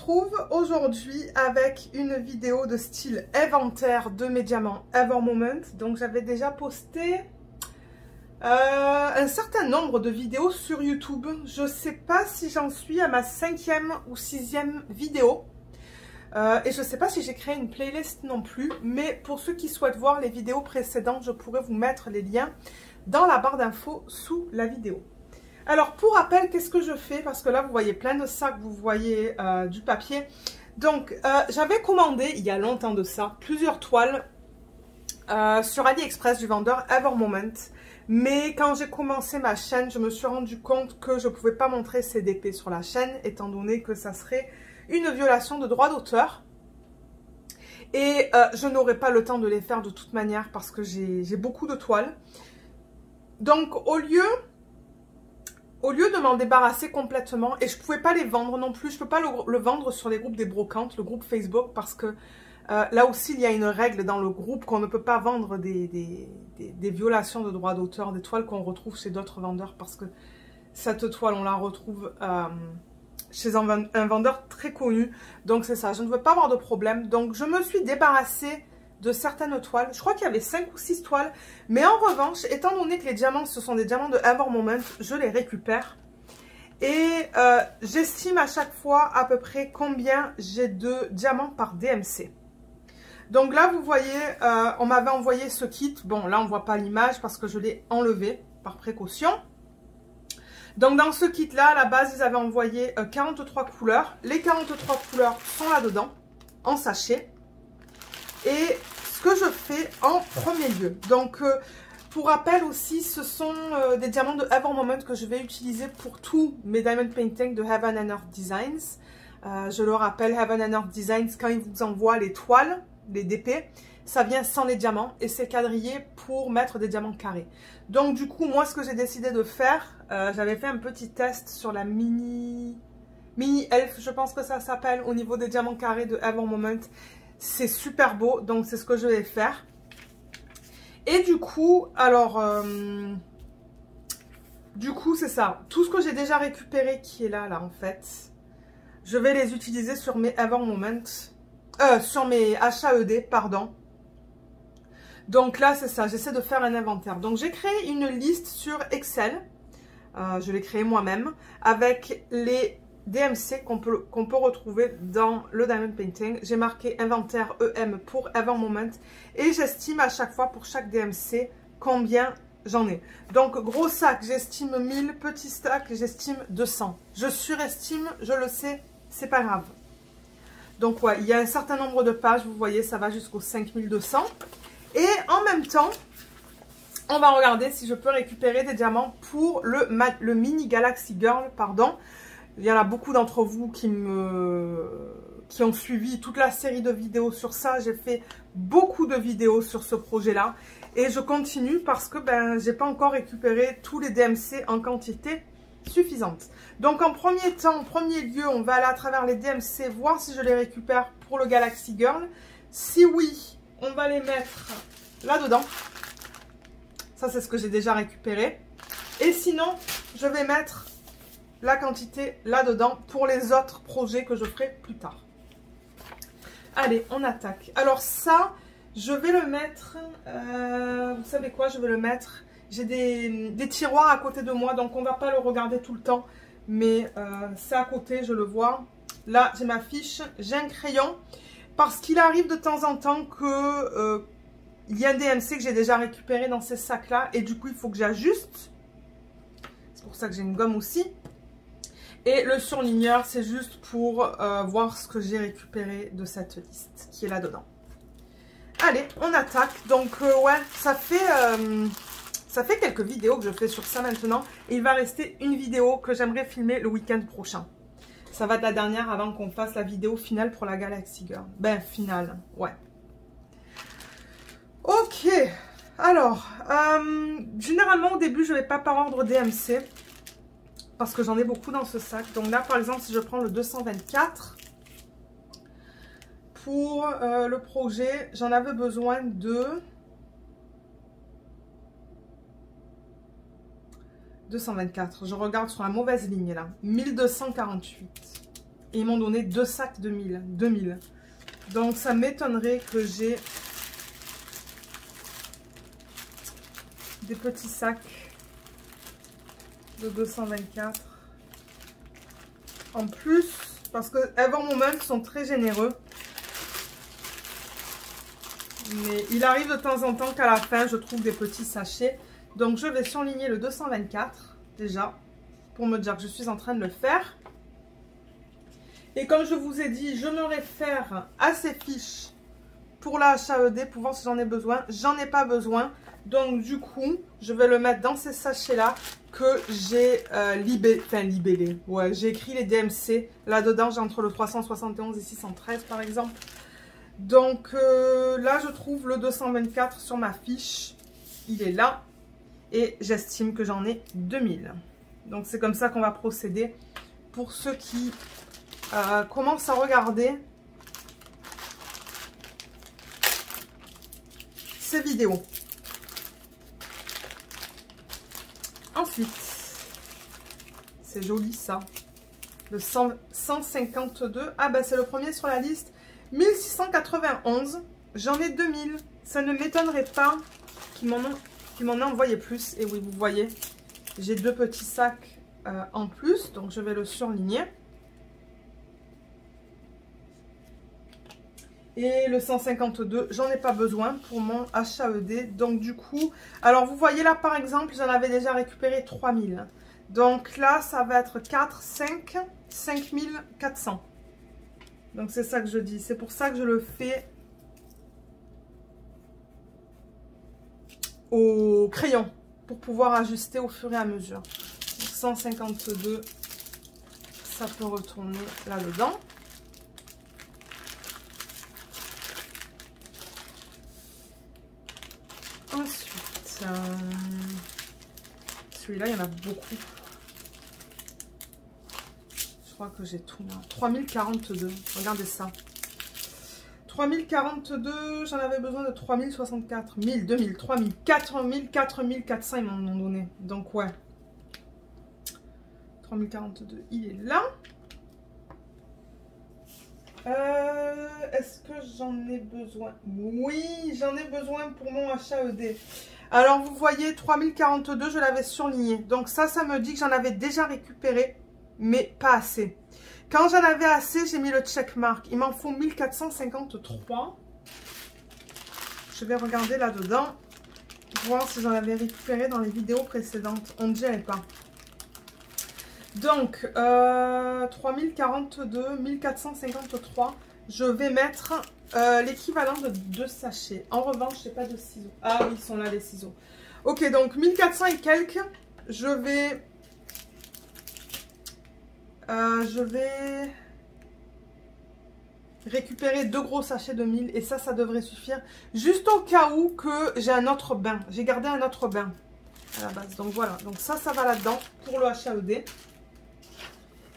retrouve aujourd'hui avec une vidéo de style inventaire de mes diamants Ever Moment. Donc j'avais déjà posté un certain nombre de vidéos sur YouTube. Je ne sais pas si j'en suis à ma 5e ou 6e vidéo. Et je ne sais pas si j'ai créé une playlist non plus. Mais pour ceux qui souhaitent voir les vidéos précédentes, je pourrais vous mettre les liens dans la barre d'infos sous la vidéo. Alors pour rappel, qu'est-ce que je fais? Parce que là vous voyez plein de sacs, vous voyez du papier. Donc j'avais commandé il y a longtemps de ça plusieurs toiles sur AliExpress du vendeur Ever Moment. Mais quand j'ai commencé ma chaîne, je me suis rendu compte que je ne pouvais pas montrer CDP sur la chaîne, étant donné que ça serait une violation de droit d'auteur. Et je n'aurais pas le temps de les faire de toute manière parce que j'ai beaucoup de toiles. Donc au lieu de m'en débarrasser complètement, et je ne pouvais pas les vendre non plus, je ne peux pas le vendre sur les groupes des brocantes, le groupe Facebook, parce que là aussi il y a une règle dans le groupe qu'on ne peut pas vendre des violations de droits d'auteur, des toiles qu'on retrouve chez d'autres vendeurs, parce que cette toile on la retrouve chez un vendeur très connu. Donc c'est ça, je ne veux pas avoir de problème. Donc je me suis débarrassée de certaines toiles. Je crois qu'il y avait 5 ou 6 toiles. Mais en revanche, étant donné que les diamants, ce sont des diamants de Ever Moment, je les récupère. Et j'estime à chaque fois à peu près combien j'ai de diamants par DMC. Donc là, vous voyez, on m'avait envoyé ce kit. Bon, là, on ne voit pas l'image parce que je l'ai enlevé par précaution. Donc dans ce kit-là, à la base, ils avaient envoyé 43 couleurs. Les 43 couleurs sont là-dedans, en sachet. Et ce que je fais en premier lieu, donc pour rappel aussi, ce sont des diamants de Ever Moment que je vais utiliser pour tous mes diamond painting de Heaven and Earth Designs. Je le rappelle, Heaven and Earth Designs, quand ils vous envoient les toiles, les DP, ça vient sans les diamants et c'est quadrillé pour mettre des diamants carrés. Donc du coup, moi ce que j'ai décidé de faire, j'avais fait un petit test sur la mini elf, je pense que ça s'appelle, au niveau des diamants carrés de Ever Moment. C'est super beau, donc c'est ce que je vais faire. Et du coup, alors, du coup c'est ça. Tout ce que j'ai déjà récupéré qui est là en fait, je vais les utiliser sur mes Ever Moment, sur mes HAED, pardon. Donc là c'est ça, j'essaie de faire un inventaire. Donc j'ai créé une liste sur Excel, je l'ai créée moi-même, avec les DMC qu'on peut retrouver dans le Diamond Painting. J'ai marqué inventaire EM pour Ever Moment et j'estime à chaque fois pour chaque DMC combien j'en ai. Donc gros sac, j'estime 1000, petit stack, j'estime 200. Je surestime, je le sais, c'est pas grave. Donc ouais, il y a un certain nombre de pages, vous voyez, ça va jusqu'au 5200. Et en même temps, on va regarder si je peux récupérer des diamants pour le mini Galaxy Girl, pardon. Il y en a beaucoup d'entre vous qui ont suivi toute la série de vidéos sur ça. J'ai fait beaucoup de vidéos sur ce projet-là. Et je continue parce que j'ai pas encore récupéré tous les DMC en quantité suffisante. Donc en premier temps, en premier lieu, on va aller à travers les DMC, voir si je les récupère pour le Galaxy Girl. Si oui, on va les mettre là-dedans. Ça, c'est ce que j'ai déjà récupéré. Et sinon, je vais mettre la quantité là-dedans pour les autres projets que je ferai plus tard. Allez, on attaque. Alors ça, je vais le mettre, vous savez quoi, je vais le mettre, j'ai des tiroirs à côté de moi, donc on ne va pas le regarder tout le temps, mais c'est à côté, je le vois. Là, j'ai ma fiche, j'ai un crayon, parce qu'il arrive de temps en temps que il y a un DMC que j'ai déjà récupéré dans ces sacs-là, et du coup, il faut que j'ajuste. C'est pour ça que j'ai une gomme aussi. Et le surligneur, c'est juste pour voir ce que j'ai récupéré de cette liste qui est là-dedans. Allez, on attaque. Donc, ouais, ça fait quelques vidéos que je fais sur ça maintenant. Et il va rester une vidéo que j'aimerais filmer le week-end prochain. Ça va être la dernière avant qu'on fasse la vidéo finale pour la Galaxy Girl. Ben, finale, ouais. Ok, alors, généralement au début, je ne vais pas par ordre DMC. Parce que j'en ai beaucoup dans ce sac. Donc là, par exemple, si je prends le 224, pour le projet, j'en avais besoin de 224. Je regarde sur la mauvaise ligne là. 1248. Et ils m'ont donné 2 sacs de 2000. Donc ça m'étonnerait que j'ai des petits sacs de 224 en plus, parce que Evermoment sont très généreux. Mais il arrive de temps en temps qu'à la fin je trouve des petits sachets. Donc je vais surligner le 224 déjà pour me dire que je suis en train de le faire. Et comme je vous ai dit, je me réfère à ces fiches pour la HAED pour voir si j'en ai besoin. J'en ai pas besoin. Donc du coup, je vais le mettre dans ces sachets-là que j'ai libellé. Ouais, j'ai écrit les DMC. Là-dedans, j'ai entre le 371 et 613 par exemple. Donc là, je trouve le 224 sur ma fiche. Il est là. Et j'estime que j'en ai 2000. Donc c'est comme ça qu'on va procéder. Pour ceux qui commencent à regarder ces vidéos. Ensuite, c'est joli ça. Le 152. Ah ben c'est le premier sur la liste. 1691. J'en ai 2000. Ça ne m'étonnerait pas qu'ils m'en aient envoyé plus. Et oui, vous voyez, j'ai 2 petits sacs en plus. Donc je vais le surligner. Et le 152, j'en ai pas besoin pour mon HAED. Donc du coup, alors vous voyez là par exemple, j'en avais déjà récupéré 3000. Donc là, ça va être 4, 5, 5400. Donc c'est ça que je dis. C'est pour ça que je le fais au crayon. Pour pouvoir ajuster au fur et à mesure. Donc 152, ça peut retourner là-dedans. Ensuite, celui-là, il y en a beaucoup. Je crois que j'ai tout là. 3042, regardez ça. 3042, j'en avais besoin de 3064, 1000, 2000, 3000, 4000, 4400, ils m'en ont donné. Donc ouais. 3042, il est là. Est-ce que j'en ai besoin? Oui, j'en ai besoin pour mon HAED. Alors, vous voyez, 3042, je l'avais surligné. Donc ça me dit que j'en avais déjà récupéré, mais pas assez. Quand j'en avais assez, j'ai mis le checkmark. Il m'en faut 1453. Je vais regarder là-dedans, voir si j'en avais récupéré dans les vidéos précédentes. On ne dirait pas. Donc, 3042, 1453, je vais mettre l'équivalent de 2 sachets. En revanche, je n'ai pas de ciseaux. Ah oui, ils sont là les ciseaux. Ok, donc 1400 et quelques, je vais récupérer 2 gros sachets de 1000 et ça devrait suffire. Juste au cas où que j'ai un autre bain. J'ai gardé un autre bain à la base. Donc voilà, donc ça va là-dedans pour le HAED.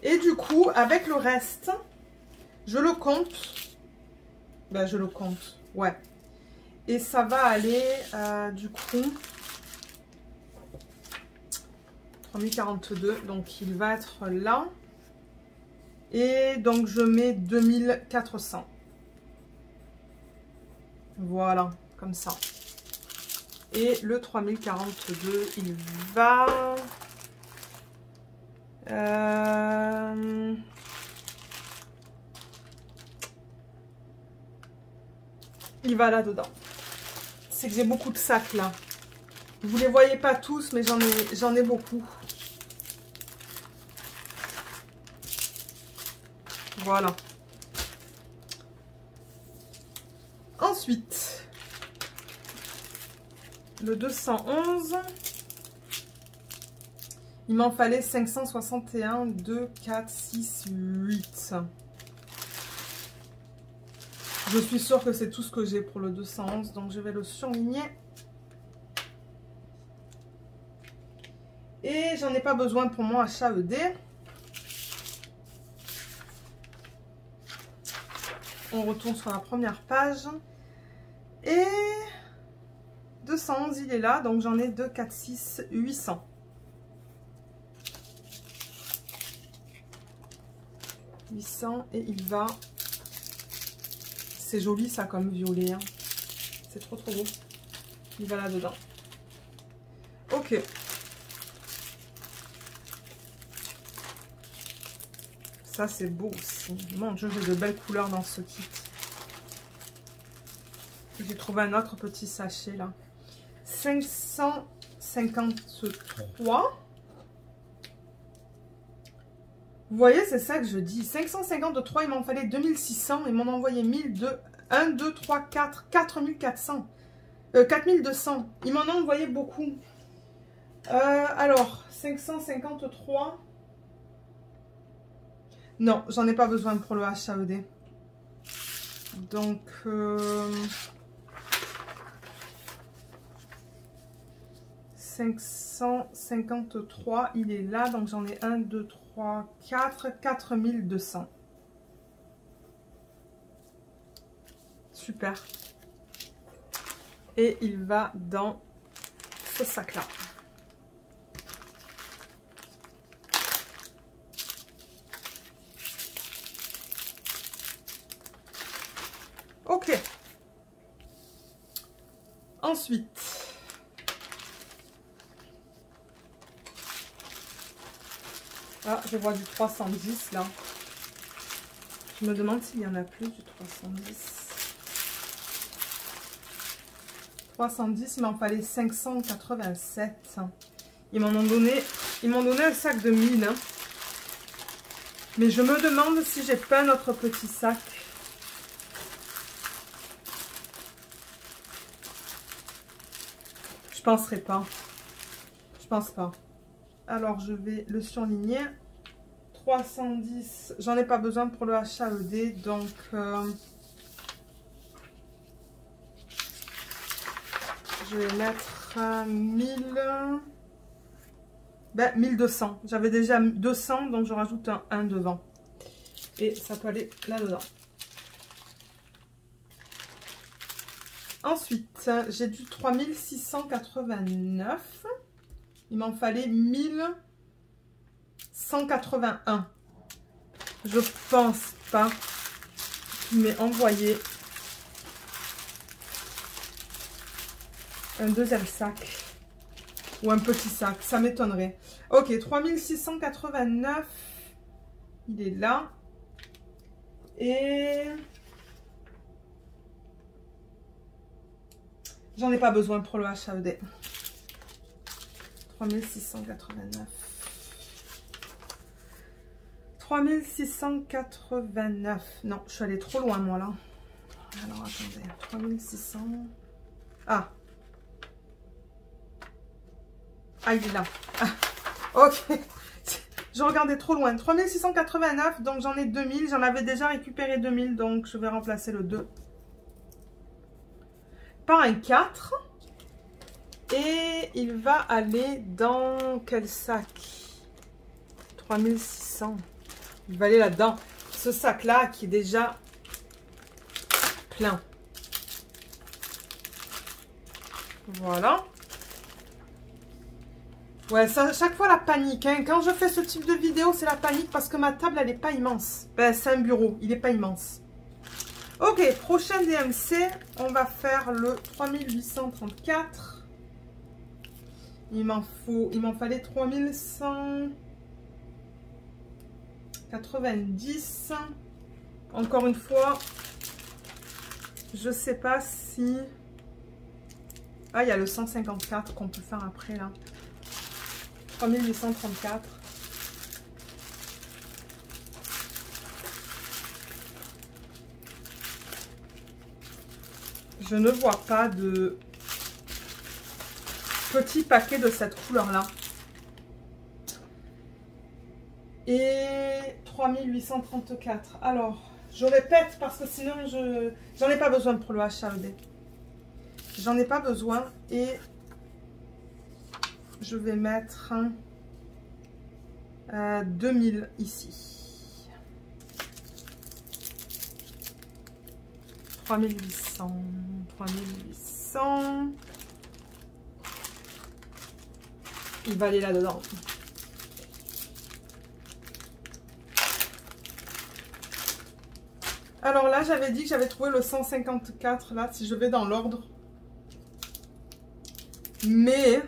Et du coup, avec le reste, je le compte. Ben, je le compte, ouais. Et ça va aller, du coup, 3042. Donc, il va être là. Et donc, je mets 2400. Voilà, comme ça. Et le 3042, il va... il va là-dedans. C'est que j'ai beaucoup de sacs là. Vous les voyez pas tous, mais j'en ai beaucoup. Voilà. Ensuite, le 211. Il m'en fallait 561, 2, 4, 6, 8. Je suis sûre que c'est tout ce que j'ai pour le 211, donc je vais le surligner. Et j'en ai pas besoin pour mon HAED. On retourne sur la première page. Et 211, il est là, donc j'en ai 2, 4, 6, 800. 800 et il va... C'est joli ça comme violet. Hein. C'est trop beau. Il va là-dedans. Ok. Ça c'est beau aussi. Mon Dieu, j'ai de belles couleurs dans ce kit. J'ai trouvé un autre petit sachet là. 553. Vous voyez, c'est ça que je dis. 553, il m'en fallait 2600. Ils m'en ont envoyé 1002. 1, 2, 3, 4, 4400. 4200. Ils m'en ont envoyé beaucoup. Alors, 553. Non, j'en ai pas besoin pour le HAED. Donc, 553, il est là. Donc, j'en ai 1, 2, 3, 4, 4200. Super. Et il va dans ce sac-là. Ok. Ensuite, ah, je vois du 310 là. Je me demande s'il y en a plus du 310. 310, il m'en fallait 587. Ils m'ont donné un sac de 1000. Hein. Mais je me demande si j'ai pas un autre petit sac. Je penserai pas. Je pense pas. Alors, je vais le surligner. 310, j'en ai pas besoin pour le HAED. Donc, je vais mettre 1000. Ben, 1200. J'avais déjà 200, donc je rajoute un 1 devant. Et ça peut aller là-dedans. Ensuite, j'ai du 3689. Il m'en fallait 1181. Je pense pas qu'il m'ait envoyé un deuxième sac. Ou un petit sac. Ça m'étonnerait. Ok, 3689. Il est là. Et... j'en ai pas besoin pour le HAED. 3689. 3689. Non, je suis allée trop loin, moi, là. Alors, attendez. 3600. Ah. Ah, il est là. Ah. Ok. Je regardais trop loin. 3689, donc j'en ai 2000. J'en avais déjà récupéré 2000, donc je vais remplacer le 2 par un 4. Et il va aller dans quel sac? 3600. Il va aller là-dedans. Ce sac-là qui est déjà plein. Voilà. Ouais, ça, chaque fois la panique. Hein. Quand je fais ce type de vidéo, c'est la panique parce que ma table, elle n'est pas immense. Ben, c'est un bureau, il n'est pas immense. Ok, prochain DMC, on va faire le 3834. Il m'en fallait 3190. Encore une fois, je sais pas si... ah, il y a le 154 qu'on peut faire après là. 3834. Je ne vois pas de petit paquet de cette couleur-là. Et 3834. Alors, je répète parce que sinon, j'en ai pas besoin pour le HAED. J'en ai pas besoin et je vais mettre 2000 ici. 3800. 3800. Il va aller là-dedans. Alors là, j'avais dit que j'avais trouvé le 154, là, si je vais dans l'ordre. Mais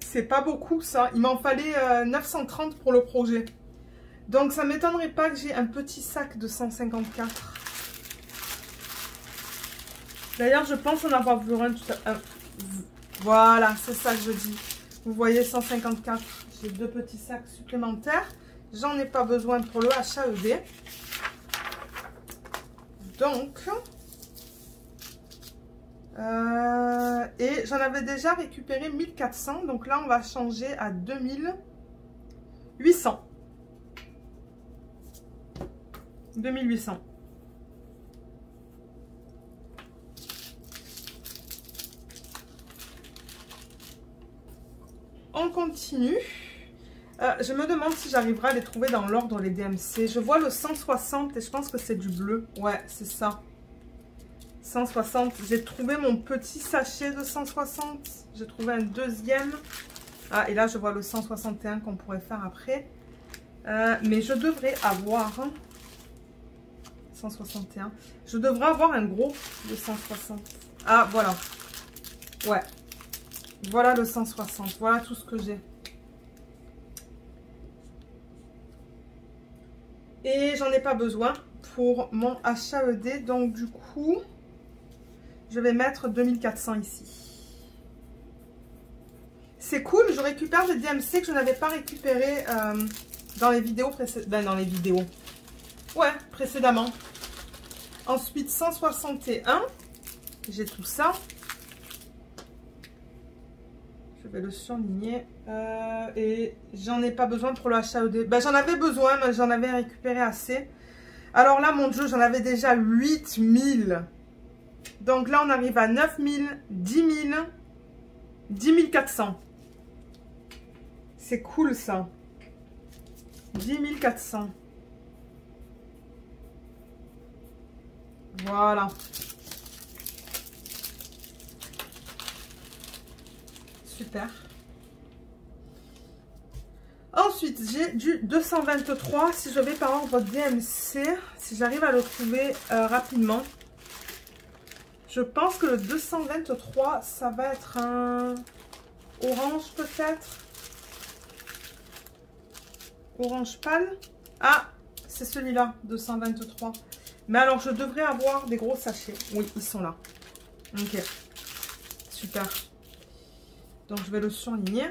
c'est pas beaucoup, ça. Il m'en fallait 930 pour le projet. Donc, ça m'étonnerait pas que j'ai un petit sac de 154. D'ailleurs, je pense en avoir vu un tout à l'heure. Voilà, c'est ça que je dis. Vous voyez, 154. J'ai 2 petits sacs supplémentaires. J'en ai pas besoin pour le HAED. Donc, et j'en avais déjà récupéré 1400. Donc là, on va changer à 2800. 2800. On continue. Je me demande si j'arriverai à les trouver dans l'ordre, les DMC. Je vois le 160 et je pense que c'est du bleu. Ouais, c'est ça. 160. J'ai trouvé mon petit sachet de 160. J'ai trouvé un deuxième. Ah, et là, je vois le 161 qu'on pourrait faire après. Mais je devrais avoir... 161. Je devrais avoir un gros de 160. Ah, voilà. Ouais. Voilà le 160. Voilà tout ce que j'ai. Et j'en ai pas besoin pour mon HAED. Donc du coup, je vais mettre 2400 ici. C'est cool. Je récupère des DMC que je n'avais pas récupéré dans les vidéos précédentes. Ben, dans les vidéos. Ouais, précédemment. Ensuite, 161. J'ai tout ça. Je vais le surligner. Et j'en ai pas besoin pour le HAED. Ben, j'en avais besoin, mais j'en avais récupéré assez. Alors là, mon Dieu, j'en avais déjà 8000. Donc là, on arrive à 9000, 10 000, 10 400. C'est cool, ça. 10 400. Voilà. Super. Ensuite, j'ai du 223. Si je vais par ordre DMC, si j'arrive à le trouver rapidement. Je pense que le 223, ça va être un orange peut-être. Orange pâle. Ah, c'est celui-là, 223. Mais alors, je devrais avoir des gros sachets. Oui, ils sont là. Ok. Super. Donc, je vais le surligner.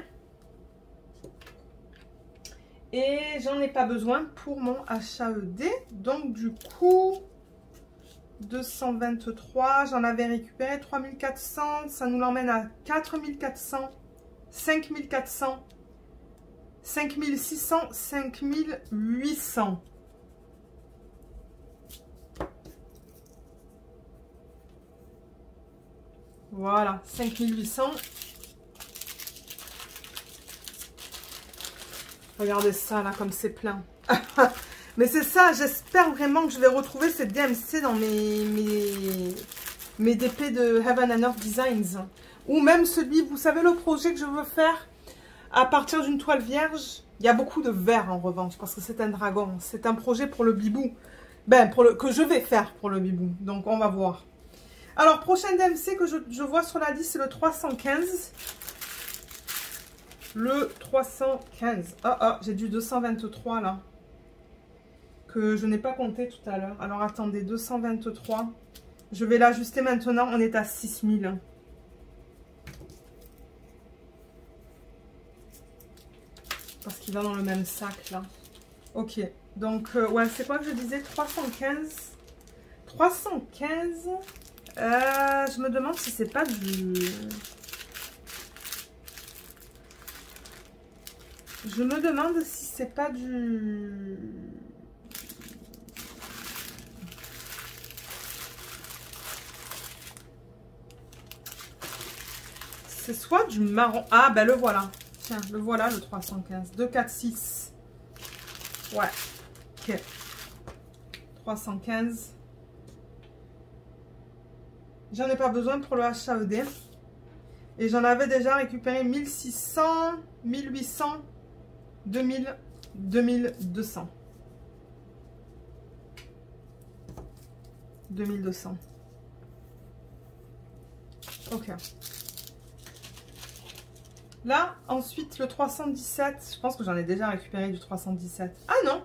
Et j'en ai pas besoin pour mon HAED. Donc, du coup, 223. J'en avais récupéré 3400. Ça nous l'emmène à 4400, 5400, 5600, 5800. Voilà, 5800. Regardez ça, là, comme c'est plein. Mais c'est ça, j'espère vraiment que je vais retrouver ces DMC dans mes DP de Heaven and Earth Designs. Ou même celui, vous savez, le projet que je veux faire à partir d'une toile vierge. Il y a beaucoup de vert en revanche, parce que c'est un dragon. C'est un projet pour le bibou. Ben, que je vais faire pour le bibou. Donc, on va voir. Alors, prochain DMC que je vois sur la liste, c'est le 315. Le 315. Ah, ah, j'ai du 223 là. Que je n'ai pas compté tout à l'heure. Alors, attendez, 223. Je vais l'ajuster maintenant. On est à 6000. Parce qu'il va dans le même sac là. Ok. Donc, ouais, c'est quoi que je disais? 315. 315. Je me demande si c'est pas du... Je me demande si c'est pas du... C'est soit du marron... Ah, ben le voilà. Tiens, le voilà, le 315. 2, 4, 6. Ouais. Ok. 315. J'en ai pas besoin pour le HAED. Et j'en avais déjà récupéré 1600, 1800, 2000, 2200. 2200. Ok. Là, ensuite, le 317. Je pense que j'en ai déjà récupéré du 317. Ah non!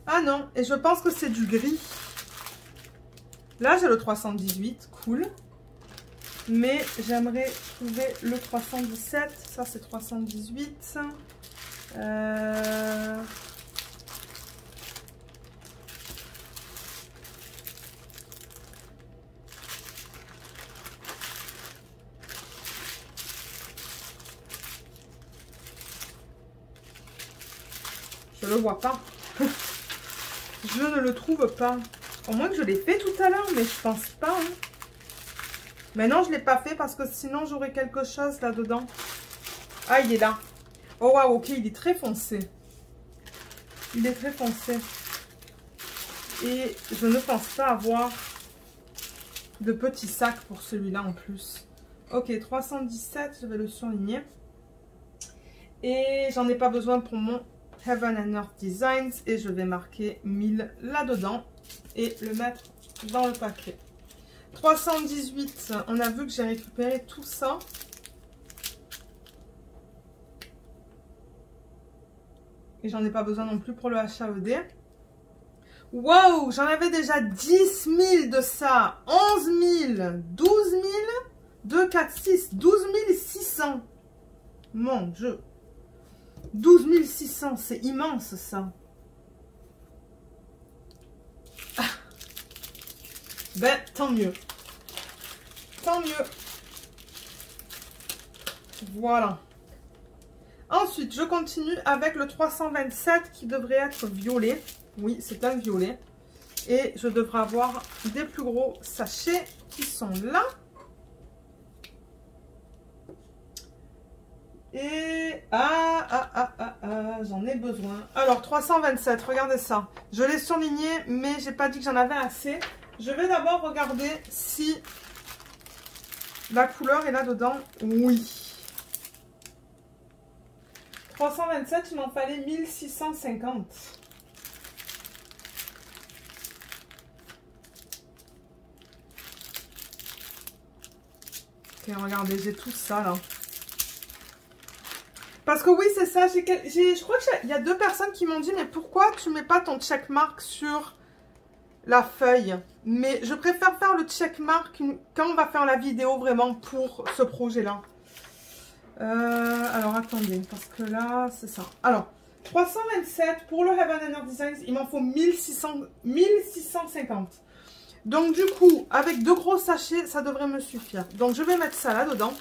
Ah non! Et je pense que c'est du gris. Là, j'ai le 318. Cool. Mais j'aimerais trouver le 317. Ça, c'est 318. Je le vois pas. Je ne le trouve pas. Au moins que je l'ai fait tout à l'heure, mais je pense pas. Hein. Mais non, je ne l'ai pas fait parce que sinon j'aurais quelque chose là-dedans. Ah, il est là. Oh, waouh, ok, il est très foncé. Il est très foncé. Et je ne pense pas avoir de petits sacs pour celui-là en plus. Ok, 317, je vais le surligner. Et j'en ai pas besoin pour mon Heaven and Earth Designs. Et je vais marquer 1000 là-dedans et le mettre dans le paquet. 318, on a vu que j'ai récupéré tout ça. Et j'en ai pas besoin non plus pour le HAED. Wow, j'en avais déjà 10 000 de ça. 11 000, 12 000, 2, 4, 6, 12 600. Mon Dieu. 12 600, c'est immense ça. Ah. Ben, tant mieux. Tant mieux. Voilà. Ensuite, je continue avec le 327 qui devrait être violet. Oui, c'est un violet. Et je devrais avoir des plus gros sachets qui sont là. Et... j'en ai besoin. Alors, 327, regardez ça. Je l'ai surligné, mais j'ai pas dit que j'en avais assez. Je vais d'abord regarder si la couleur est là-dedans. Oui. 327, il m'en fallait 1650. Ok, regardez, j'ai tout ça là. Parce que oui, c'est ça. Je crois qu'il y a 2 personnes qui m'ont dit, mais pourquoi tu mets pas ton checkmark sur la feuille? Mais je préfère faire le checkmark quand on va faire la vidéo vraiment pour ce projet-là. Alors, attendez, parce que là, c'est ça. Alors, 327 pour le Heaven and Earth Designs, il m'en faut 1650. Donc, du coup, avec 2 gros sachets, ça devrait me suffire. Donc, je vais mettre ça là-dedans.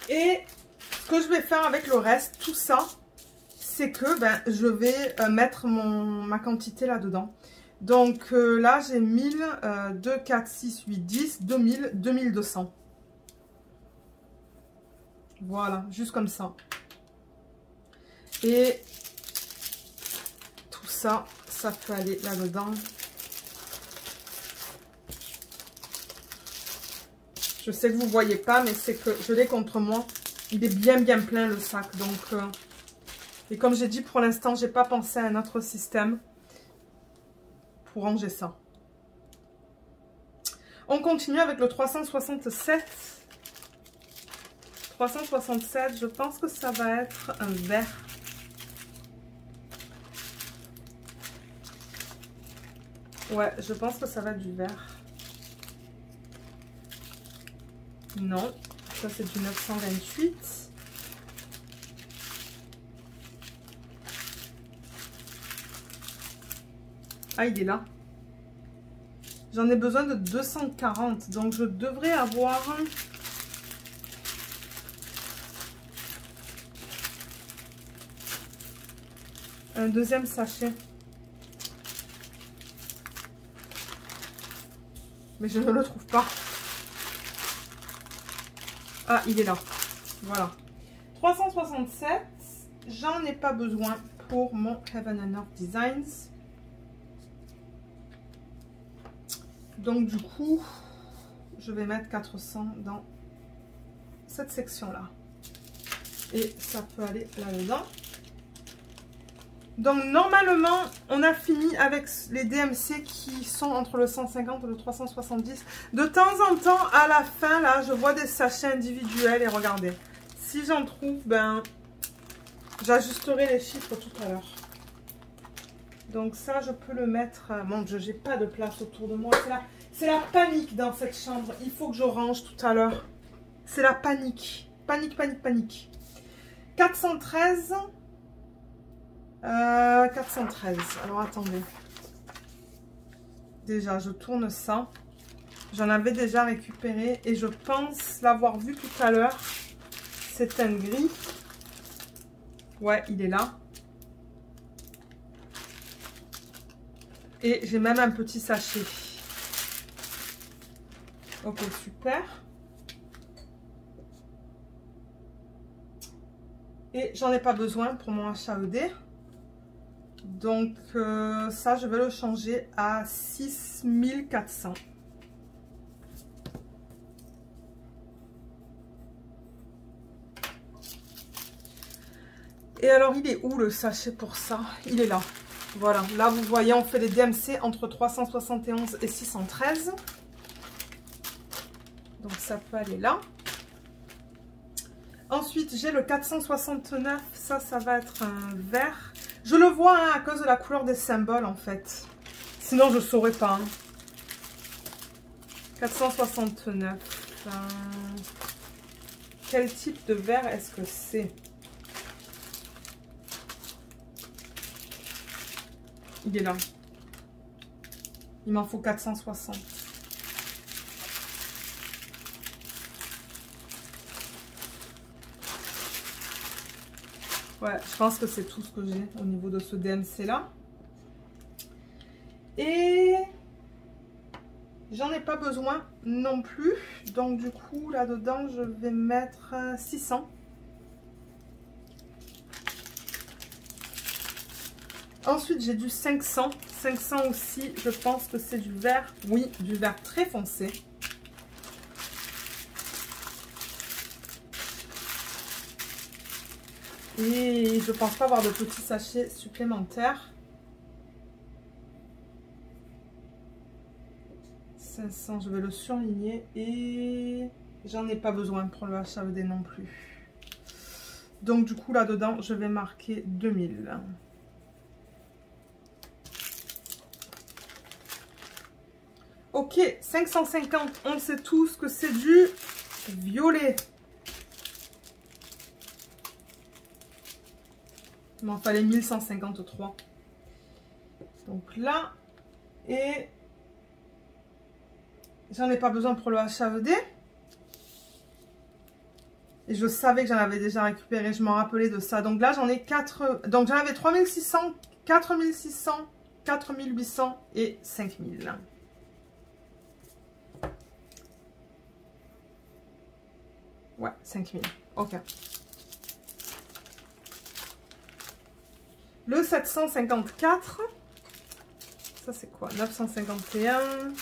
Et ce que je vais faire avec le reste, tout ça, c'est que ben, je vais mettre ma quantité là-dedans. Donc, là, j'ai 1000, 2, 4, 6, 8, 10, 2000, 2200. Voilà, juste comme ça. Et tout ça, ça peut aller là-dedans. Je sais que vous ne voyez pas, mais c'est que je l'ai contre moi. Il est bien plein le sac. Donc, et comme j'ai dit, pour l'instant, j'ai pas pensé à un autre système pour ranger ça. On continue avec le 367. 367, je pense que ça va être un vert. Ouais, je pense que ça va être du vert. Non, ça c'est du 928. Ah, il est là. J'en ai besoin de 240, donc je devrais avoir... un deuxième sachet. Mais je ne le trouve pas. Ah, il est là. Voilà. 367. J'en ai pas besoin pour mon Heaven and Earth Designs. Donc, du coup, je vais mettre 400 dans cette section-là. Et ça peut aller là-dedans. Donc normalement, on a fini avec les DMC qui sont entre le 150 et le 370. De temps en temps, à la fin, là, je vois des sachets individuels. Et regardez, si j'en trouve, ben, j'ajusterai les chiffres tout à l'heure. Donc ça, je peux le mettre... Mon Dieu, j'ai pas de place autour de moi. C'est la panique dans cette chambre. Il faut que je range tout à l'heure. C'est la panique. Panique, panique, panique. 413... 413. Alors attendez. Déjà, je tourne ça. J'en avais déjà récupéré et je pense l'avoir vu tout à l'heure. C'est un gris. Ouais, il est là. Et j'ai même un petit sachet. Ok, super. Et j'en ai pas besoin pour mon HAED. Donc ça, je vais le changer à 6400. Et alors, il est où le sachet pour ça? Il est là. Voilà, là vous voyez, on fait les DMC entre 371 et 613. Donc ça peut aller là. Ensuite, j'ai le 469. Ça va être un vert. Je le vois hein, à cause de la couleur des symboles en fait. Sinon, je ne saurais pas. Hein. 469. Quel type de vert est-ce que c'est? Il est là. Il m'en faut 460. Ouais, je pense que c'est tout ce que j'ai au niveau de ce DMC là. Et j'en ai pas besoin non plus. Donc du coup, là-dedans, je vais mettre 600. Ensuite, j'ai du 500. 500 aussi, je pense que c'est du vert. Oui, du vert très foncé. Et je pense pas avoir de petits sachets supplémentaires. 500, je vais le surligner. Et j'en ai pas besoin pour le HAED non plus. Donc du coup, là-dedans, je vais marquer 2000. Ok, 550, on sait tous que c'est du violet. Il m'en fallait 1153. Donc là, et j'en ai pas besoin pour le HAED. Et je savais que j'en avais déjà récupéré, je m'en rappelais de ça. Donc là, j'en ai 4. Donc j'en avais 3600, 4600, 4800 et 5000. Ouais, 5000. Ok. Le 754. Ça, c'est quoi? 951.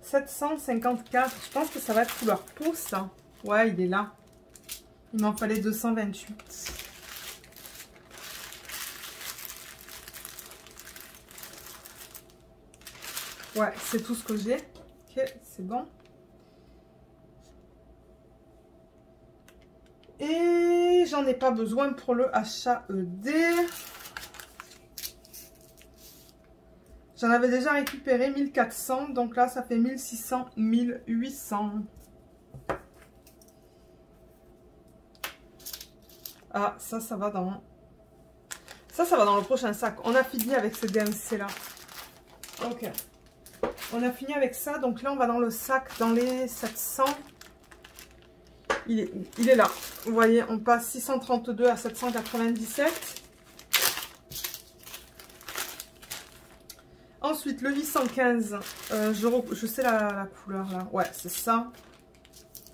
754. Je pense que ça va être couleur peau, ça. Ouais, il est là. Il m'en fallait 228. Ouais, c'est tout ce que j'ai. Ok, c'est bon. Et j'en ai pas besoin pour le HAED. J'en avais déjà récupéré 1400. Donc là, ça fait 1600, 1800. Ah, ça va dans... Ça va dans le prochain sac. On a fini avec ce DMC là. Ok. On a fini avec ça. Donc là, on va dans le sac, dans les 700. Il est là. Vous voyez, on passe 632 à 797. Ensuite, le 815. Je sais la couleur là. Ouais, c'est ça.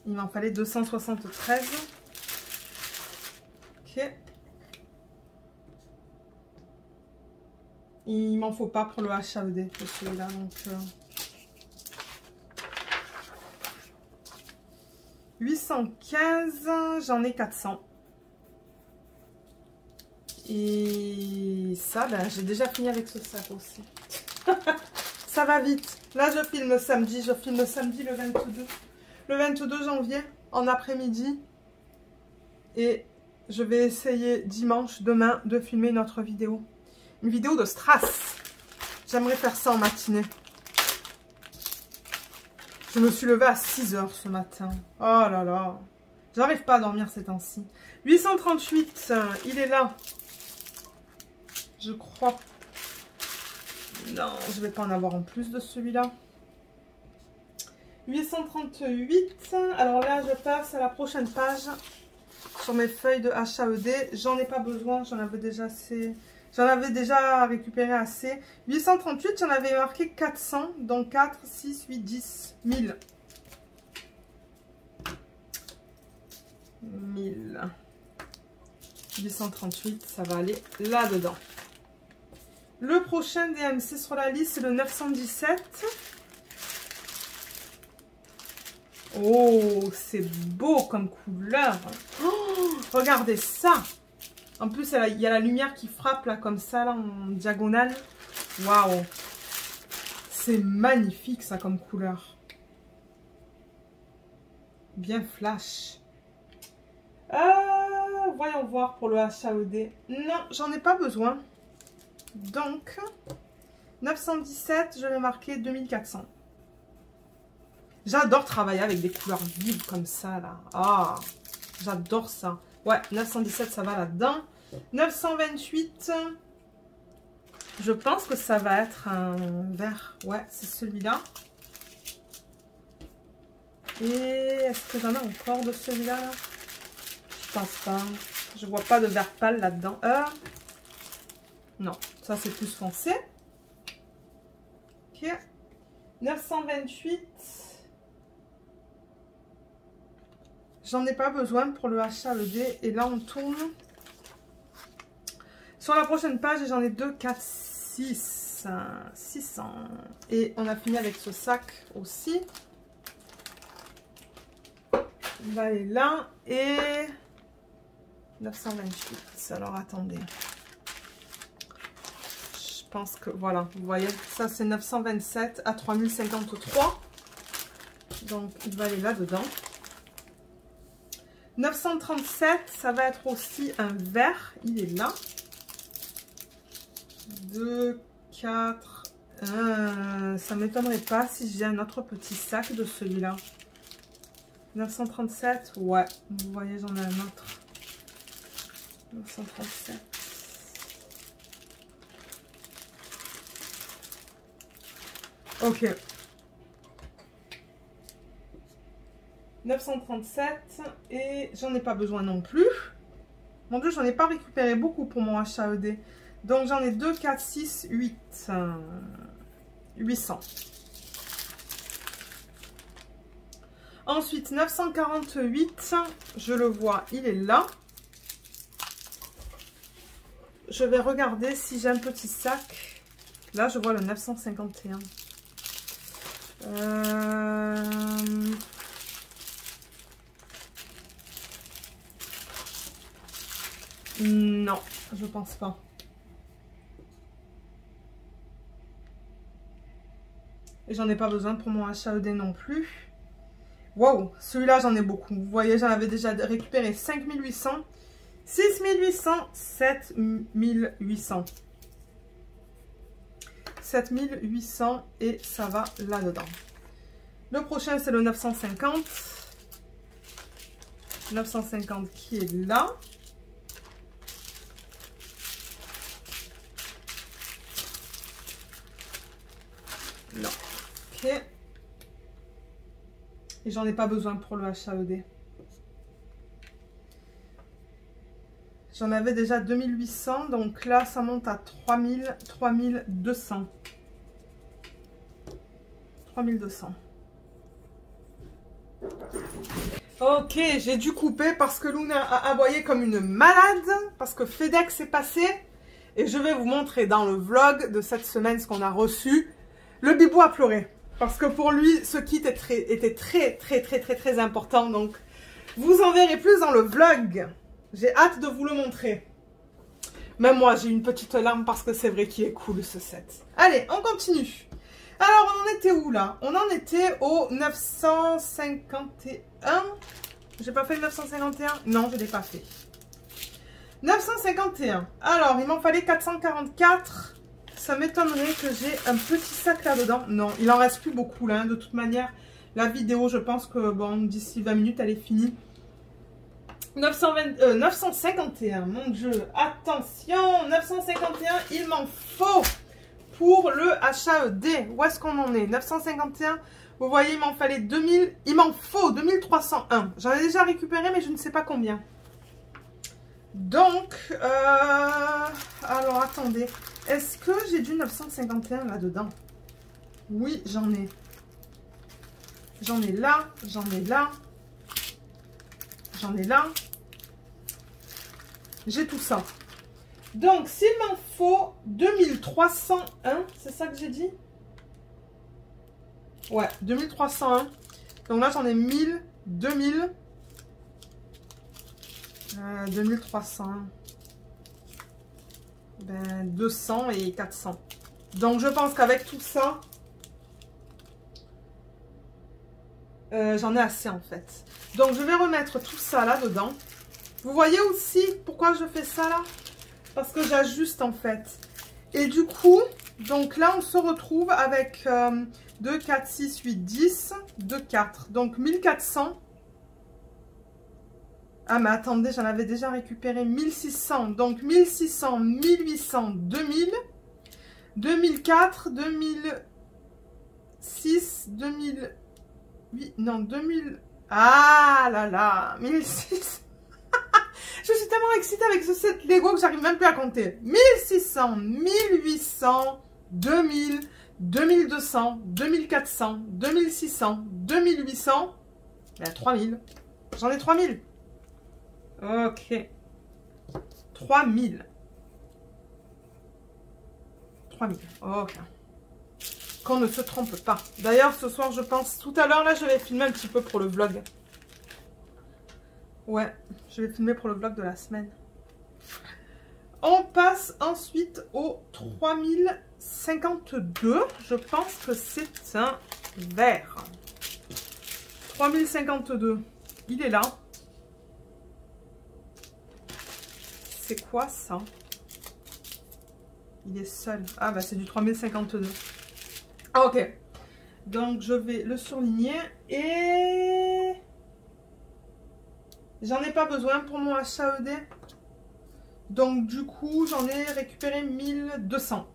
Il m'en fallait 273. Ok. Il m'en faut pas pour le HAED, pour celui-là. Donc, 815, j'en ai 400. Et ça, ben, j'ai déjà fini avec ce sac aussi. Ça va vite. Là, je filme samedi. Je filme samedi le 22. Le 22 janvier, en après-midi. Et je vais essayer dimanche, demain, de filmer une autre vidéo. Une vidéo de strass. J'aimerais faire ça en matinée. Je me suis levée à 6 h ce matin. Oh là là. J'arrive pas à dormir ces temps-ci. 838, il est là. Je crois. Non, je vais pas en avoir en plus de celui-là. 838. Alors là, je passe à la prochaine page. Sur mes feuilles de HAED. J'en ai pas besoin, j'en avais déjà assez. J'en avais déjà récupéré assez. 838, j'en avais marqué 400. Donc 4, 6, 8, 10, 1000. 1000. 838, ça va aller là-dedans. Le prochain DMC sur la liste, c'est le 917. Oh, c'est beau comme couleur. Oh, regardez ça. En plus, il y a la lumière qui frappe là, comme ça, là, en diagonale. Waouh. C'est magnifique, ça, comme couleur. Bien flash. Voyons voir pour le HAED. Non, j'en ai pas besoin. Donc, 917, je vais marquer 2400. J'adore travailler avec des couleurs vives comme ça, là. Ah, j'adore ça. Ouais, 917, ça va là-dedans. 928, je pense que ça va être un vert. Ouais, c'est celui-là. Et est-ce que j'en ai encore de celui-là? Je pense pas. Je vois pas de vert pâle là-dedans. Non, ça c'est plus foncé. Ok. 928. J'en ai pas besoin pour le HAED. Et là, on tourne sur la prochaine page. Et j'en ai 2, 4, 6. 600. Et on a fini avec ce sac aussi. Il va aller là. Et 928. Alors, attendez. Je pense que, voilà, vous voyez, ça c'est 927 à 3053. Donc, il va aller là-dedans. 937, ça va être aussi un vert. Il est là. 2, 4, 1. Ça ne m'étonnerait pas si j'ai un autre petit sac de celui-là. 937, ouais. Vous voyez, j'en ai un autre. 937. Ok. 937 et j'en ai pas besoin non plus. Mon Dieu, j'en ai pas récupéré beaucoup pour mon HAED. Donc j'en ai 2, 4, 6, 8. 800. Ensuite, 948, je le vois, il est là. Je vais regarder si j'ai un petit sac. Là, je vois le 951. Non, je pense pas. Et j'en ai pas besoin pour mon HAED non plus. Wow, celui-là j'en ai beaucoup. Vous voyez, j'en avais déjà récupéré 5800, 6800, 7800. 7800 et ça va là-dedans. Le prochain c'est le 950. 950 qui est là. Non. Ok. Et j'en ai pas besoin pour le HAED. J'en avais déjà 2800. Donc là, ça monte à 3000, 3200. 3200. Ok, j'ai dû couper parce que Luna a aboyé comme une malade. Parce que FedEx est passé. Et je vais vous montrer dans le vlog de cette semaine ce qu'on a reçu. Le bibou a pleuré. Parce que pour lui, ce kit était très important. Donc, vous en verrez plus dans le vlog. J'ai hâte de vous le montrer. Même moi, j'ai une petite larme parce que c'est vrai qu'il est cool ce set. Allez, on continue. Alors, on en était où là? On en était au 951. J'ai pas fait le 951? Non, je l'ai pas fait. 951. Alors, il m'en fallait 444. Ça m'étonnerait que j'ai un petit sac là-dedans. Non, il en reste plus beaucoup là. Hein. De toute manière, la vidéo, je pense que bon, d'ici 20 minutes, elle est finie. 951, mon Dieu. Attention, 951, il m'en faut pour le HAED. Où est-ce qu'on en est? 951, vous voyez, il m'en fallait 2000. Il m'en faut 2301. J'en ai déjà récupéré, mais je ne sais pas combien. Donc, alors attendez. Est-ce que j'ai du 951 là-dedans? Oui, j'en ai. J'en ai là, j'en ai là. J'en ai là. J'ai tout ça. Donc, s'il m'en faut 2301, c'est ça que j'ai dit? Ouais, 2301. Donc là, j'en ai 1000, 2000, 2300. Ben, 200 et 400. Donc, je pense qu'avec tout ça, j'en ai assez en fait. Donc, je vais remettre tout ça là-dedans. Vous voyez aussi pourquoi je fais ça là? Parce que j'ajuste en fait. Et du coup, donc là, on se retrouve avec 2, 4, 6, 8, 10, 2, 4. Donc, 1400. Ah, mais attendez, j'en avais déjà récupéré 1600. Donc, 1600, 1800, 2000, 2004, 2006, 2008, non, 2000. Ah là là, 1600. Je suis tellement excitée avec ce set Lego que j'arrive même plus à compter. 1600, 1800, 2000, 2200, 2400, 2600, 2800. Ben 3000. J'en ai 3000. Ok. 3000. 3000. Ok. Qu'on ne se trompe pas. D'ailleurs, ce soir, je pense, tout à l'heure, là, je vais filmer un petit peu pour le vlog. Ouais, je vais filmer pour le vlog de la semaine. On passe ensuite au 3052. Je pense que c'est un vert. 3052. Il est là. C'est quoi ça? Il est seul. Ah bah c'est du 3052. Ah ok. Donc je vais le surligner et... J'en ai pas besoin pour mon HAED. Donc du coup, j'en ai récupéré 1200.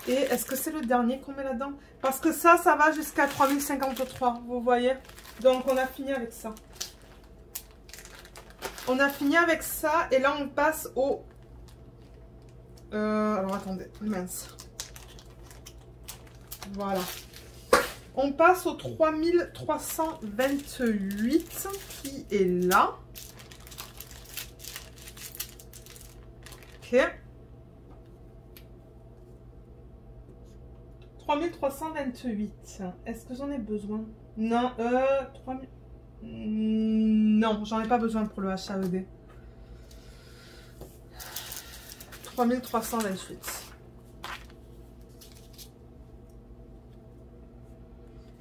Et est-ce que c'est le dernier qu'on met là-dedans? Parce que ça va jusqu'à 3053, vous voyez? Donc on a fini avec ça. On a fini avec ça et là on passe au... alors attendez, mince. Voilà. On passe au 3328 qui est là. Ok. 3328. Est-ce que j'en ai besoin? Non, 3000... Non, j'en ai pas besoin pour le HAED. 3328.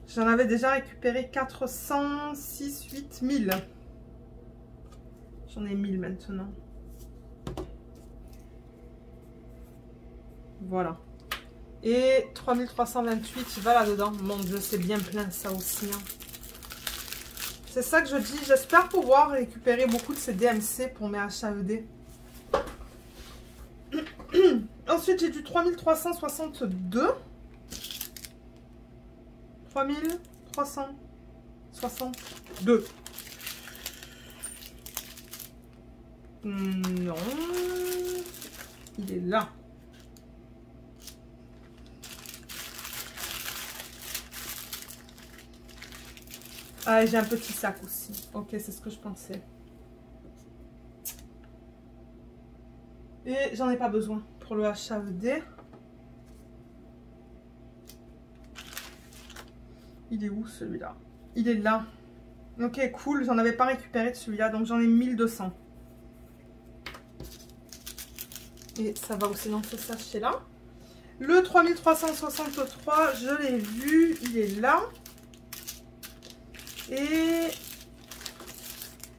J'en avais déjà récupéré 406, 8000. J'en ai 1000 maintenant. Voilà. Et 3328, il va là-dedans. Mon Dieu, c'est bien plein ça aussi. Hein. C'est ça que je dis. J'espère pouvoir récupérer beaucoup de ces DMC pour mes HAED. Ensuite, j'ai du 3362. 3362. Non. Il est là. Ah, j'ai un petit sac aussi. Ok, c'est ce que je pensais. Et j'en ai pas besoin pour le HAED. Il est où celui-là? Il est là. Ok, cool. J'en avais pas récupéré de celui-là, donc j'en ai 1200. Et ça va aussi dans ce sachet-là. Le 3363, je l'ai vu, il est là. Et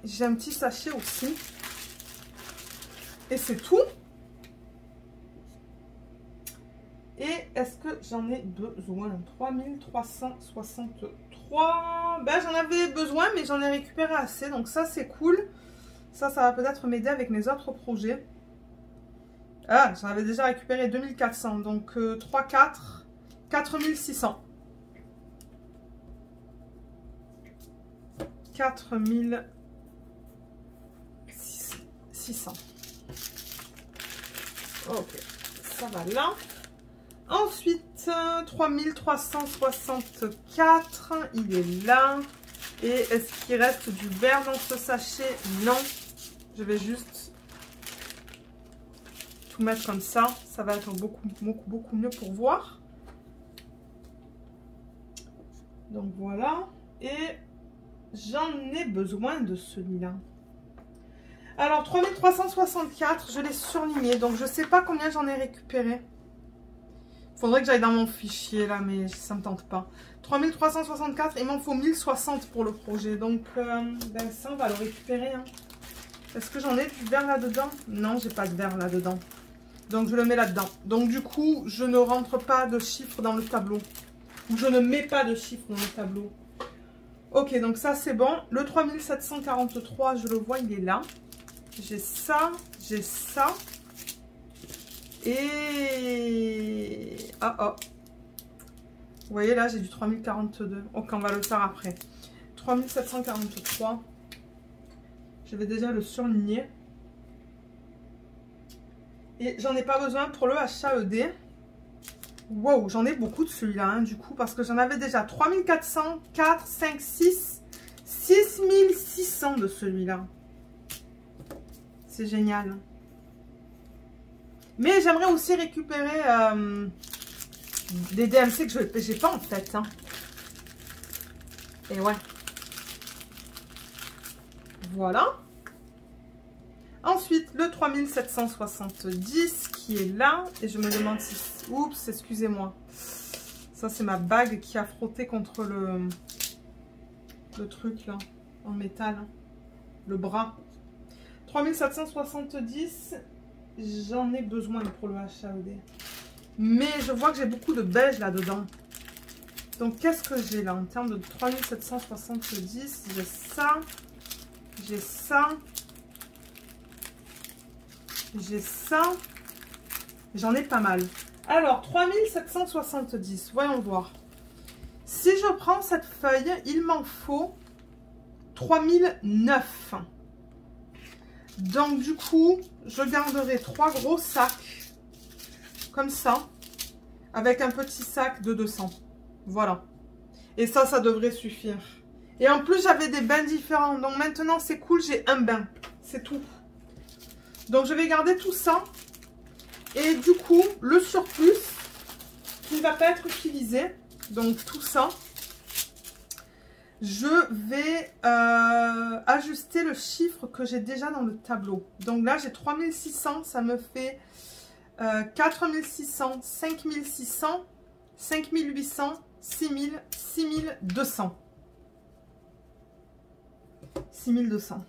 j'ai un petit sachet aussi. Et c'est tout. Et est-ce que j'en ai besoin? 3363. Ben, j'en avais besoin, mais j'en ai récupéré assez. Donc ça, c'est cool. Ça va peut-être m'aider avec mes autres projets. Ah, j'en avais déjà récupéré 2400. Donc 3, 4, 4600. 4600. Ok, ça va là. Ensuite, 3364, il est là. Et est-ce qu'il reste du vert dans ce sachet? Non. Je vais juste tout mettre comme ça. Ça va être beaucoup mieux pour voir. Donc voilà. Et j'en ai besoin de celui-là. Alors, 3364, je l'ai surligné. Donc, je ne sais pas combien j'en ai récupéré. Faudrait que j'aille dans mon fichier là, mais ça me tente pas. 3364, il m'en faut 1060 pour le projet. Donc, ben ça, on va le récupérer. Hein. Est-ce que j'en ai du vert là-dedans? Non, j'ai pas de vert là-dedans. Donc, je le mets là-dedans. Donc, du coup, je ne rentre pas de chiffres dans le tableau. Ou je ne mets pas de chiffres dans le tableau. Ok, donc ça, c'est bon. Le 3743, je le vois, il est là. J'ai ça, j'ai ça. Et... Ah, oh. Vous voyez, là, j'ai du 3042. Ok, on va le faire après. 3743. Je vais déjà le surligner. Et j'en ai pas besoin pour le HAED. Wow, j'en ai beaucoup de celui-là, hein, du coup, parce que j'en avais déjà 3400, 4, 5, 6, 6600 de celui-là. C'est génial. Mais j'aimerais aussi récupérer des DMC que j'ai pas en fait. Hein. Et ouais. Voilà. Ensuite, le 3770 qui est là. Et je me demande si... Oups, excusez-moi. Ça, c'est ma bague qui a frotté contre le truc là, en métal. Hein. Le bras. 3770, j'en ai besoin pour le HAED. Mais je vois que j'ai beaucoup de beige là-dedans. Donc, qu'est-ce que j'ai là en termes de 3770? J'ai ça. J'ai ça. J'ai ça. J'en ai pas mal. Alors, 3770, voyons voir. Si je prends cette feuille, il m'en faut 3009. Donc, du coup, je garderai 3 gros sacs, comme ça, avec un petit sac de 200. Voilà. Et ça, ça devrait suffire. Et en plus, j'avais des bains différents. Donc, maintenant, c'est cool, j'ai un bain. C'est tout. Donc, je vais garder tout ça. Et du coup, le surplus qui ne va pas être utilisé, donc tout ça, je vais ajuster le chiffre que j'ai déjà dans le tableau. Donc là, j'ai 3600, ça me fait 4600, 5600, 5800, 6000, 6200. 6200.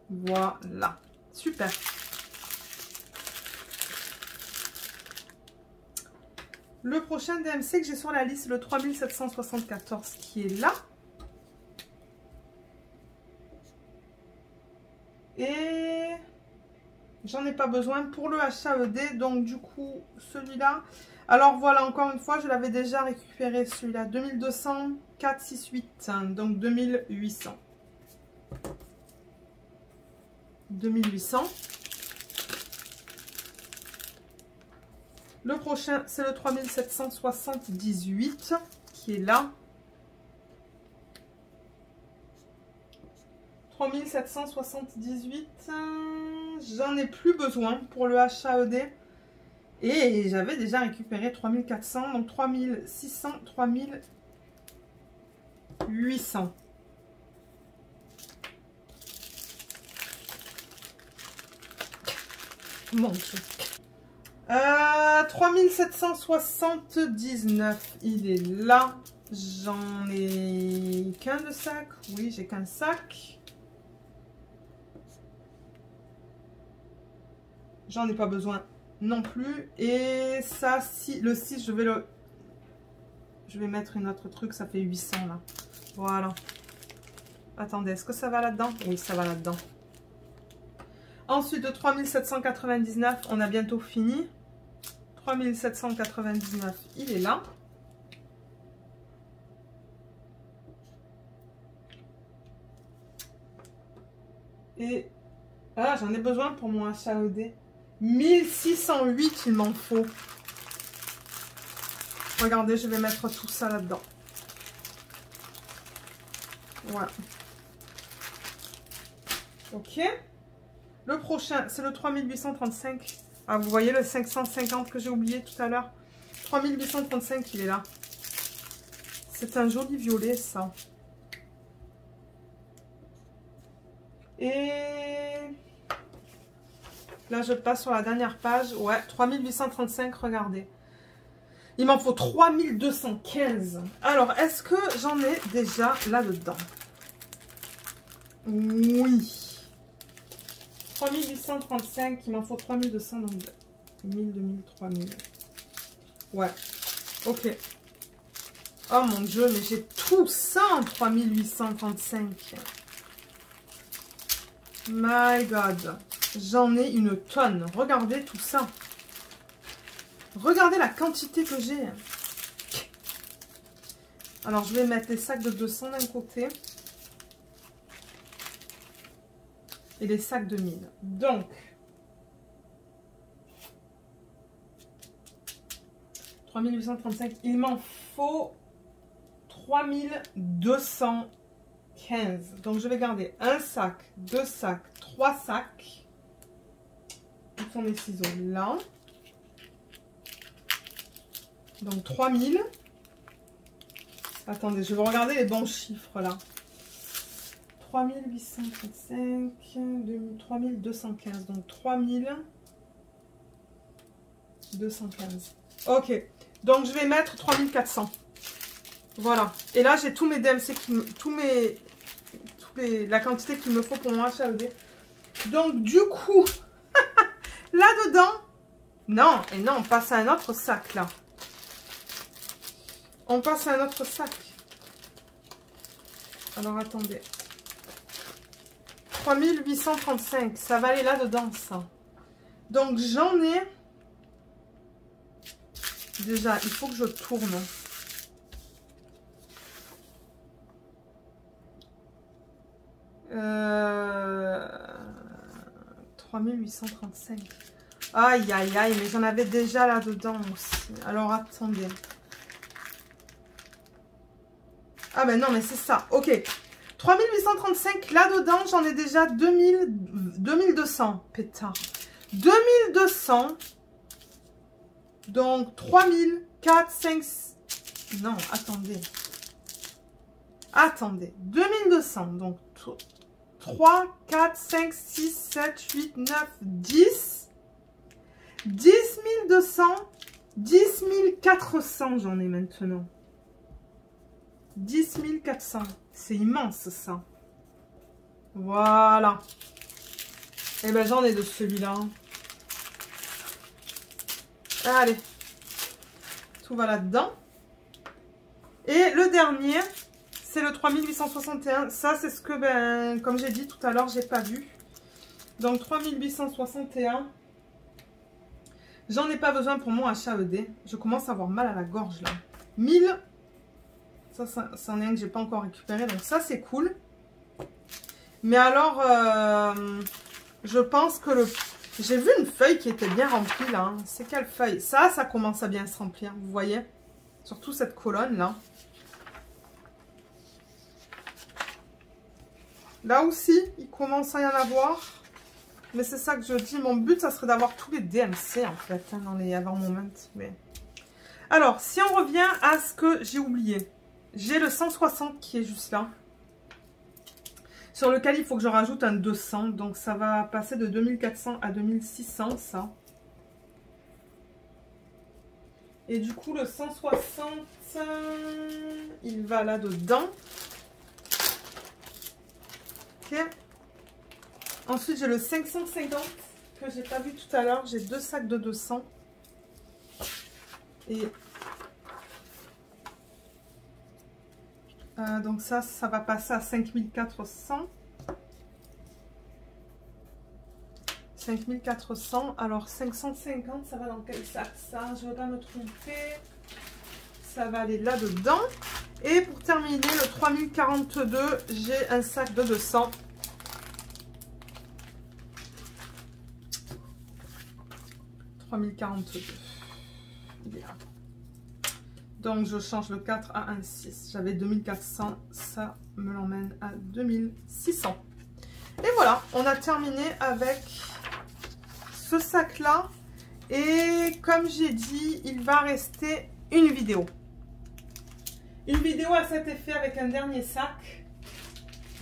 Voilà. Super. Le prochain DMC que j'ai sur la liste, le 3774 qui est là. Et j'en ai pas besoin pour le HAED, donc du coup celui-là. Alors voilà, encore une fois, je l'avais déjà récupéré celui-là. 2200, 468, donc 2800. 2800. Le prochain, c'est le 3778 qui est là. 3778, j'en ai plus besoin pour le HAED. Et j'avais déjà récupéré 3400, donc 3600, 3000. 800. Mon Dieu. 3779, il est là. J'en ai qu'un de sac. Oui, j'ai qu'un sac. J'en ai pas besoin non plus. Et ça, si le 6, je vais mettre une autre truc. Ça fait 800 là. Voilà. Attendez, est-ce que ça va là-dedans? Oui, ça va là-dedans. Ensuite, de 3799, on a bientôt fini. 3799, il est là. Et ah, j'en ai besoin pour mon HAED. 1608, il m'en faut. Regardez, je vais mettre tout ça là-dedans. Voilà. Ok. Le prochain, c'est le 3835. Ah, vous voyez le 550 que j'ai oublié tout à l'heure. 3835, il est là. C'est un joli violet, ça. Et là, je passe sur la dernière page. Ouais, 3835, regardez. Il m'en faut 3215. Alors, est-ce que j'en ai déjà là-dedans? Oui. 3835, il m'en faut 3200, donc 1000, 2000, 3000. Ouais, ok. Oh mon Dieu, mais j'ai tout ça en 3835. My God. J'en ai une tonne. Regardez tout ça. Regardez la quantité que j'ai. Alors, je vais mettre les sacs de 200 d'un côté. Et les sacs de 1000. Donc, 3835, il m'en faut 3215. Donc, je vais garder un sac, deux sacs, trois sacs. Où sont mes ciseaux? Là. Donc, 3000. Attendez, je vais regarder les bons chiffres là. 3835, 3215, donc 3215. Ok, donc je vais mettre 3400. Voilà, et là j'ai tous mes DMC, la quantité qu'il me faut pour mon HAED. Donc du coup, là-dedans, non, et non, on passe à un autre sac là. On passe à un autre sac. Alors attendez. 3835, ça va aller là-dedans, ça. Donc, j'en ai... Déjà, il faut que je tourne. Euh... 3835. Aïe, aïe, aïe, mais j'en avais déjà là-dedans aussi. Alors, attendez. Ah ben non, mais c'est ça. Ok. 3835, là-dedans, j'en ai déjà 2200. Pétard. 2200. Donc, 3000, 4, 5... Non, attendez. Attendez. 2200. Donc, 3, 4, 5, 6, 7, 8, 9, 10. 10 200. 10 400, j'en ai maintenant. 10 400. C'est immense, ça. Voilà. Et ben, j'en ai de celui-là. Allez. Tout va là-dedans. Et le dernier, c'est le 3861. Ça, c'est ce que, ben, comme j'ai dit tout à l'heure, j'ai pas vu. Donc, 3861. J'en ai pas besoin pour mon HAED. Je commence à avoir mal à la gorge, là. 1000. Ça, c'en est un que j'ai pas encore récupéré. Donc, ça, c'est cool. Mais alors, je pense que le... J'ai vu une feuille qui était bien remplie, là. Hein. C'est quelle feuille? Ça commence à bien se remplir. Vous voyez? Surtout cette colonne, là. Là aussi, il commence à y en avoir. Mais c'est ça que je dis. Mon but, ça serait d'avoir tous les DMC, en fait, hein, dans les avant moments. Mais... Alors, si on revient à ce que j'ai oublié. J'ai le 160 qui est juste là. Sur lequel il faut que je rajoute un 200. Donc ça va passer de 2400 à 2600 ça. Et du coup le 160, il va là-dedans. Ok. Ensuite j'ai le 550 que j'ai pas vu tout à l'heure. J'ai 2 sacs de 200. Et donc ça va passer à 5400. 5400. Alors 550, ça va dans quel sac ça? Je ne veux pas me tromper. Ça va aller là-dedans. Et pour terminer, le 3042, j'ai un sac de 200. Bien. Donc je change le 4 à un 6. J'avais 2400, ça me l'emmène à 2600. Et voilà, on a terminé avec ce sac là. Et comme j'ai dit, il va rester une vidéo. Une vidéo à cet effet avec un dernier sac.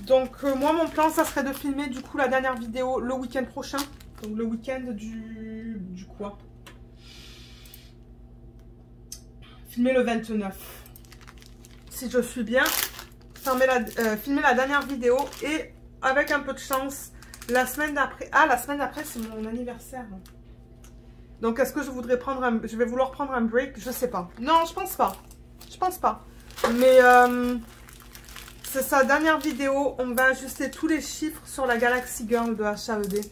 Donc moi mon plan ça serait de filmer du coup la dernière vidéo le week-end prochain. Donc le week-end du quoi? Filmer le 29. Si je suis bien, filmer la dernière vidéo et avec un peu de chance, la semaine d'après. Ah, la semaine d'après, c'est mon anniversaire. Donc, est-ce que je voudrais je vais vouloir prendre un break? Je sais pas. Non, je pense pas. Je pense pas. Mais c'est sa dernière vidéo. On va ajuster tous les chiffres sur la Galaxy Girl de HAED.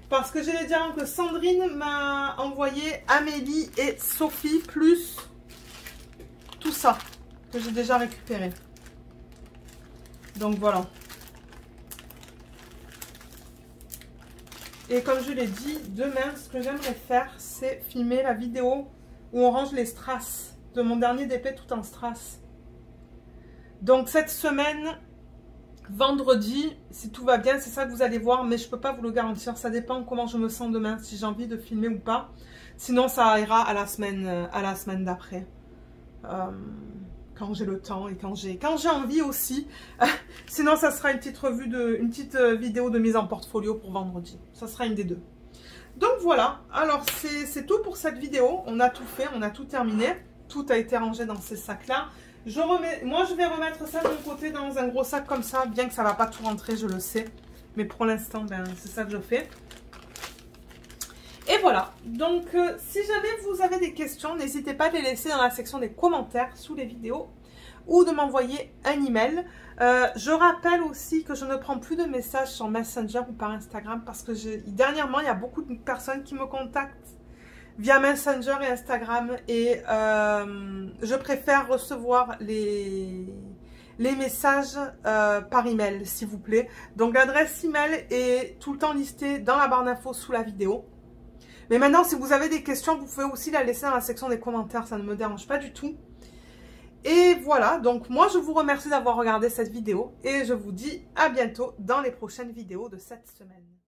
Parce que j'ai les diamants que Sandrine m'a envoyé, Amélie et Sophie, plus tout ça que j'ai déjà récupéré. Donc voilà. Et comme je l'ai dit, demain, ce que j'aimerais faire, c'est filmer la vidéo où on range les strass de mon dernier DP tout en strass. Donc cette semaine, vendredi, si tout va bien, c'est ça que vous allez voir, mais je ne peux pas vous le garantir. Ça dépend comment je me sens demain, si j'ai envie de filmer ou pas. Sinon, ça ira à la semaine d'après. Quand j'ai le temps et quand j'ai envie aussi. Sinon, ça sera une petite vidéo de mise en portfolio pour vendredi. Ça sera une des deux. Donc voilà. Alors, c'est tout pour cette vidéo. On a tout fait, on a tout terminé. Tout a été rangé dans ces sacs-là. Moi, je vais remettre ça de mon côté dans un gros sac comme ça, bien que ça ne va pas tout rentrer, je le sais. Mais pour l'instant, ben, c'est ça que je fais. Et voilà, donc si jamais vous avez des questions, n'hésitez pas à les laisser dans la section des commentaires sous les vidéos ou de m'envoyer un email. Je rappelle aussi que je ne prends plus de messages sur Messenger ou par Instagram parce que dernièrement, il y a beaucoup de personnes qui me contactent via Messenger et Instagram et je préfère recevoir les messages par email, s'il vous plaît. Donc l'adresse email est tout le temps listée dans la barre d'infos sous la vidéo. Mais maintenant, si vous avez des questions, vous pouvez aussi la laisser dans la section des commentaires. Ça ne me dérange pas du tout. Et voilà, donc moi, je vous remercie d'avoir regardé cette vidéo. Et je vous dis à bientôt dans les prochaines vidéos de cette semaine.